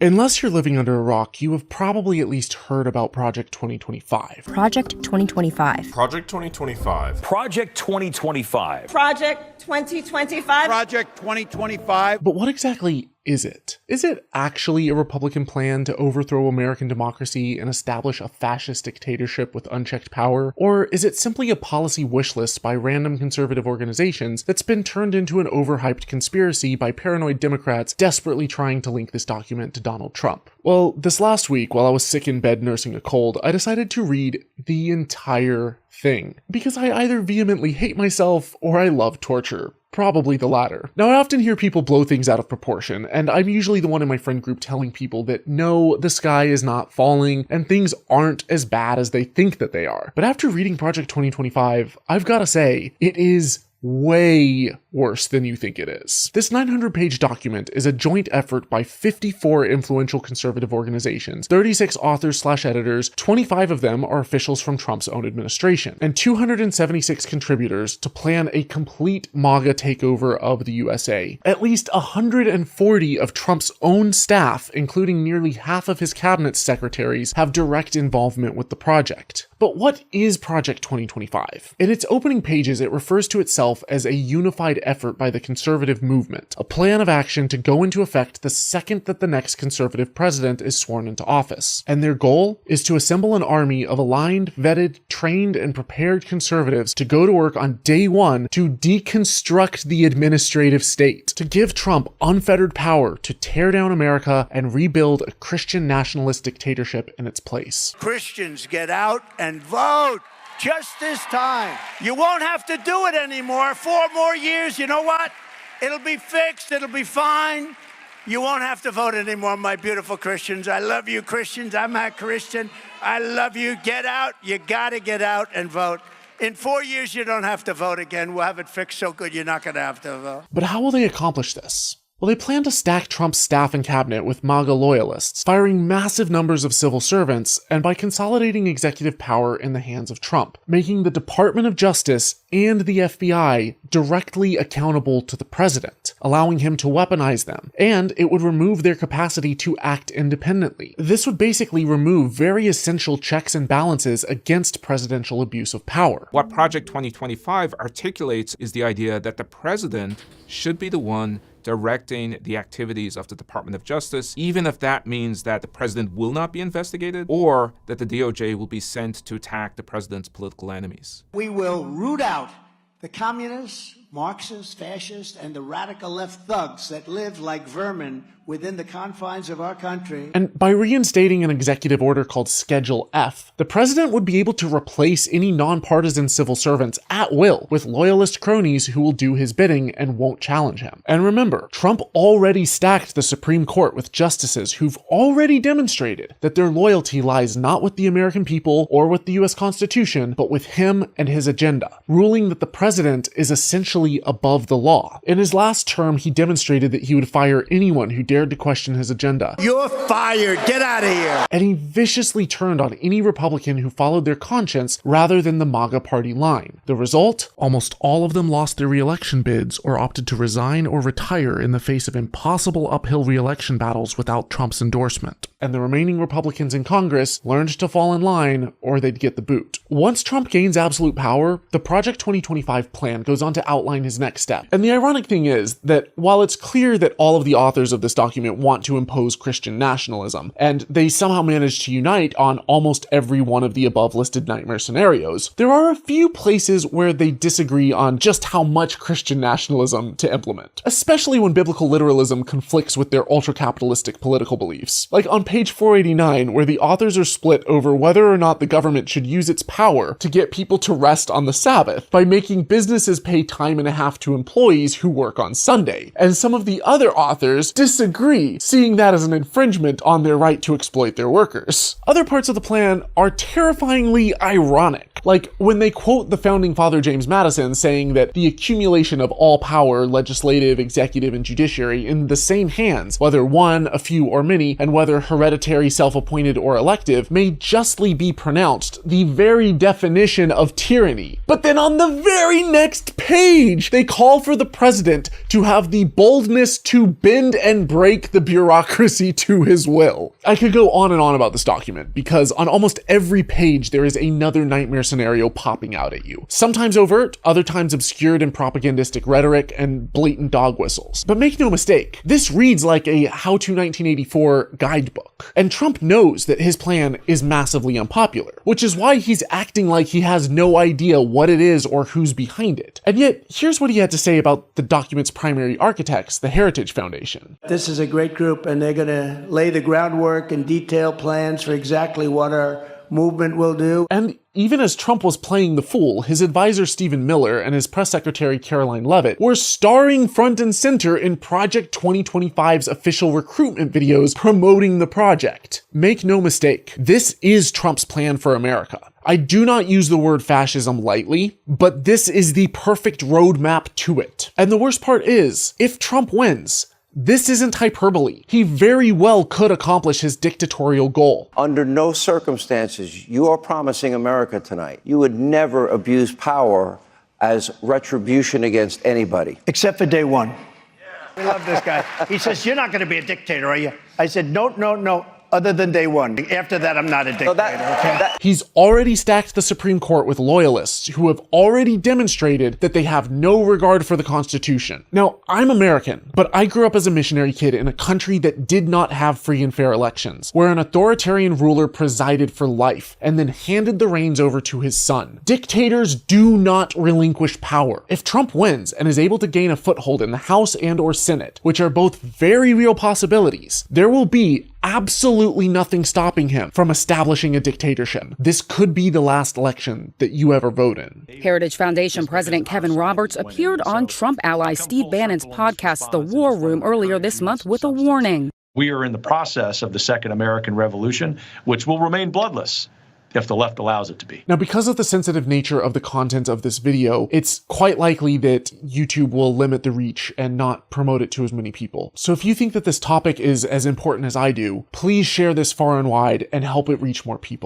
Unless you're living under a rock, you have probably at least heard about Project 2025. Project 2025. Project 2025. Project 2025. Project 2025. Project 2025. But what exactly is it? Is it actually a Republican plan to overthrow American democracy and establish a fascist dictatorship with unchecked power? Or is it simply a policy wish list by random conservative organizations that's been turned into an overhyped conspiracy by paranoid Democrats desperately trying to link this document to Donald Trump? Well, this last week, while I was sick in bed nursing a cold, I decided to read the entire thing, because I either vehemently hate myself or I love torture. Probably the latter. Now, I often hear people blow things out of proportion, and I'm usually the one in my friend group telling people that no, the sky is not falling, and things aren't as bad as they think that they are. But after reading Project 2025, I've gotta say, it is way worse than you think it is. This 900-page document is a joint effort by 54 influential conservative organizations, 36 authors/editors, 25 of them are officials from Trump's own administration, and 276 contributors to plan a complete MAGA takeover of the USA. At least 140 of Trump's own staff, including nearly half of his cabinet secretaries, have direct involvement with the project. But what is Project 2025? In its opening pages, it refers to itself as a unified effort by the conservative movement, a plan of action to go into effect the second that the next conservative president is sworn into office. And their goal is to assemble an army of aligned, vetted, trained, and prepared conservatives to go to work on day one to deconstruct the administrative state, to give Trump unfettered power to tear down America and rebuild a Christian nationalist dictatorship in its place. Christians, get out and vote. Just this time. You won't have to do it anymore. 4 more years, you know what? It'll be fixed, it'll be fine. You won't have to vote anymore, my beautiful Christians. I love you, Christians. I'm a Christian. I love you. Get out. You gotta get out and vote. In 4 years, you don't have to vote again. We'll have it fixed so good you're not gonna have to vote. But how will they accomplish this? Well, they plan to stack Trump's staff and cabinet with MAGA loyalists, firing massive numbers of civil servants, and by consolidating executive power in the hands of Trump, making the Department of Justice and the FBI directly accountable to the president, allowing him to weaponize them, and it would remove their capacity to act independently. This would basically remove very essential checks and balances against presidential abuse of power. What Project 2025 articulates is the idea that the president should be the one directing the activities of the Department of Justice, even if that means that the president will not be investigated or that the DOJ will be sent to attack the president's political enemies. We will root out the communists, Marxists, fascists, and the radical left thugs that live like vermin within the confines of our country. And by reinstating an executive order called Schedule F, the president would be able to replace any nonpartisan civil servants at will with loyalist cronies who will do his bidding and won't challenge him. And remember, Trump already stacked the Supreme Court with justices who've already demonstrated that their loyalty lies not with the American people or with the US Constitution, but with him and his agenda, ruling that the president is essentially above the law. In his last term, he demonstrated that he would fire anyone who dared to question his agenda. You're fired. Get out of here. And he viciously turned on any Republican who followed their conscience rather than the MAGA party line. The result? Almost all of them lost their re-election bids or opted to resign or retire in the face of impossible uphill re-election battles without Trump's endorsement. And the remaining Republicans in Congress learned to fall in line or they'd get the boot. Once Trump gains absolute power, the Project 2025 plan goes on to outline his next step. And the ironic thing is that while it's clear that all of the authors of this document want to impose Christian nationalism, and they somehow managed to unite on almost every one of the above listed nightmare scenarios, there are a few places where they disagree on just how much Christian nationalism to implement, especially when biblical literalism conflicts with their ultra-capitalistic political beliefs. Like on page 489, where the authors are split over whether or not the government should use its power to get people to rest on the Sabbath by making businesses pay time and a half to employees who work on Sunday. And some of the other authors disagree, seeing that as an infringement on their right to exploit their workers. Other parts of the plan are terrifyingly ironic, like when they quote the founding father James Madison saying that the accumulation of all power, legislative, executive, and judiciary in the same hands, whether one, a few, or many, and whether hereditary, self-appointed, or elective, may justly be pronounced the very definition of tyranny. But then on the very next page, page, they call for the president to have the boldness to bend and break the bureaucracy to his will. I could go on and on about this document, because on almost every page there is another nightmare scenario popping out at you. Sometimes overt, other times obscured in propagandistic rhetoric and blatant dog whistles. But make no mistake, this reads like a How to 1984 guidebook. And Trump knows that his plan is massively unpopular, which is why he's acting like he has no idea what it is or who's behind it. And yet, here's what he had to say about the document's primary architects, the Heritage Foundation. This is a great group, and they're going to lay the groundwork and detail plans for exactly what our movement will do. And even as Trump was playing the fool, his advisor Stephen Miller and his press secretary Caroline Leavitt were starring front and center in Project 2025's official recruitment videos promoting the project. Make no mistake, this is Trump's plan for America. I do not use the word fascism lightly, but this is the perfect roadmap to it. And the worst part is, if Trump wins, this isn't hyperbole. He very well could accomplish his dictatorial goal. Under no circumstances, you are promising America tonight, you would never abuse power as retribution against anybody. Except for day one. We love this guy. He says, "You're not going to be a dictator, are you?" I said, no, other than day one. After that, I'm not a dictator, okay? He's already stacked the Supreme Court with loyalists who have already demonstrated that they have no regard for the Constitution. Now, I'm American, but I grew up as a missionary kid in a country that did not have free and fair elections, where an authoritarian ruler presided for life and then handed the reins over to his son. Dictators do not relinquish power. If Trump wins and is able to gain a foothold in the House and or Senate, which are both very real possibilities, there will be absolutely nothing stopping him from establishing a dictatorship. This could be the last election that you ever vote in. Heritage Foundation President Kevin Roberts appeared on Trump ally Steve Bannon's podcast, The War Room, earlier this month with a warning. We are in the process of the Second American Revolution, which will remain bloodless if the left allows it to be. Now, because of the sensitive nature of the content of this video, it's quite likely that YouTube will limit the reach and not promote it to as many people. So if you think that this topic is as important as I do, please share this far and wide and help it reach more people.